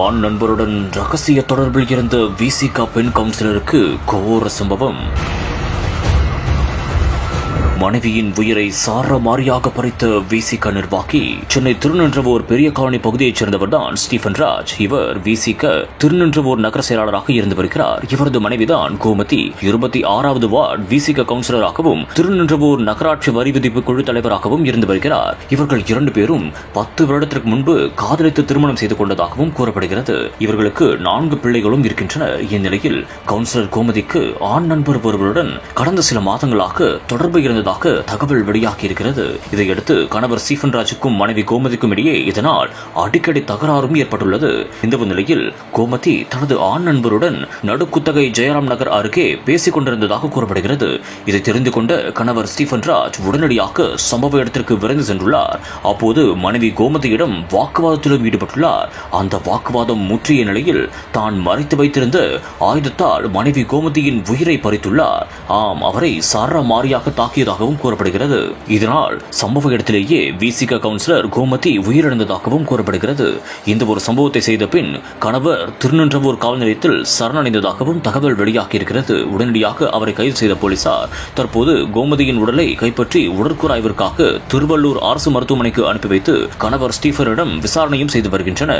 ஆண் நண்பருடன் ரகசிய தொடர்பில் இருந்த விசிக பெண் கவுன்சிலருக்கு கோர சம்பவம். மனைவியின் உயிரை சாரமாரியாக பறித்த விசிக நிர்வாகி. சென்னை திருநின்றவோர் பெரிய காலனி பகுதியைச் சேர்ந்தவர்தான் ஸ்டீபன் ராஜ். இவர் விசிக திருநின்றவோர் நகர செயலாளராக இருந்து வருகிறார். இவரது மனைவிதான் கோமதி 26வது வார்டு விசிக கவுன்சிலராகவும் திருநின்றவோர் நகராட்சி வரி விதிப்பு குழு தலைவராகவும் இருந்து வருகிறார். இவர்கள் 2 பேரும் 10 வருடத்திற்கு முன்பு காதலித்து திருமணம் செய்து கொண்டதாகவும் கூறப்படுகிறது. இவர்களுக்கு 4 பிள்ளைகளும் இருக்கின்றனர். இந்நிலையில் கவுன்சிலர் கோமதிக்கு ஆண் நண்பர் ஒருவருடன் கடந்த சில மாதங்களாக தொடர்பு இருந்ததாக தகவல் வெளியாகி இருக்கிறது. இதையடுத்து கணவர் ஸ்டீபன் ராஜுக்கும் மனைவி கோமதிக்கும் இடையே இதனால் அடிக்கடி தகராறும் ஏற்பட்டுள்ளது. இந்த நிலையில் கோமதி தனது ஆண் நண்பருடன் நடுக்குத்தகை ஜெயராம் நகர் அருகே பேசிக் கொண்டிருந்ததாக கூறப்படுகிறது. இதை தெரிந்து கொண்ட கணவர் ஸ்டீபன் ராஜ் உடனடியாக சம்பவ இடத்திற்கு விரைந்து சென்றுள்ளார். அப்போது மனைவி கோமதியிடம் வாக்குவாதத்திலும் ஈடுபட்டுள்ளார். அந்த வாக்குவாதம் முற்றிய நிலையில் தான் மறைத்து வைத்திருந்த ஆயுதத்தால் மனைவி கோமதியின் உயிரை பறித்துள்ளார். ஆம், அவரை சாரமாரியாக தாக்கியதாக கூறப்படுகிறது. இதனால் சம்பவ இடத்திலேயே விசிக கவுன்சிலர் கோமதி உயிரிழந்ததாகவும் கூறப்படுகிறது. இந்த ஒரு சம்பவத்தை செய்த பின் கணவர் திருநின்றவூர் காவல் நிலையத்தில் சரணடைந்ததாகவும் தகவல் வெளியாகியிருக்கிறது. உடனடியாக அவரை கைது செய்த போலீசார் தற்போது கோமதியின் உடலை கைப்பற்றி உடற்கூறு ஆய்விற்காக திருவள்ளூர் அரசு மருத்துவமனைக்கு அனுப்பி வைத்து கணவர் ஸ்டீபனிடம் விசாரணையும் செய்து வருகின்றனர்.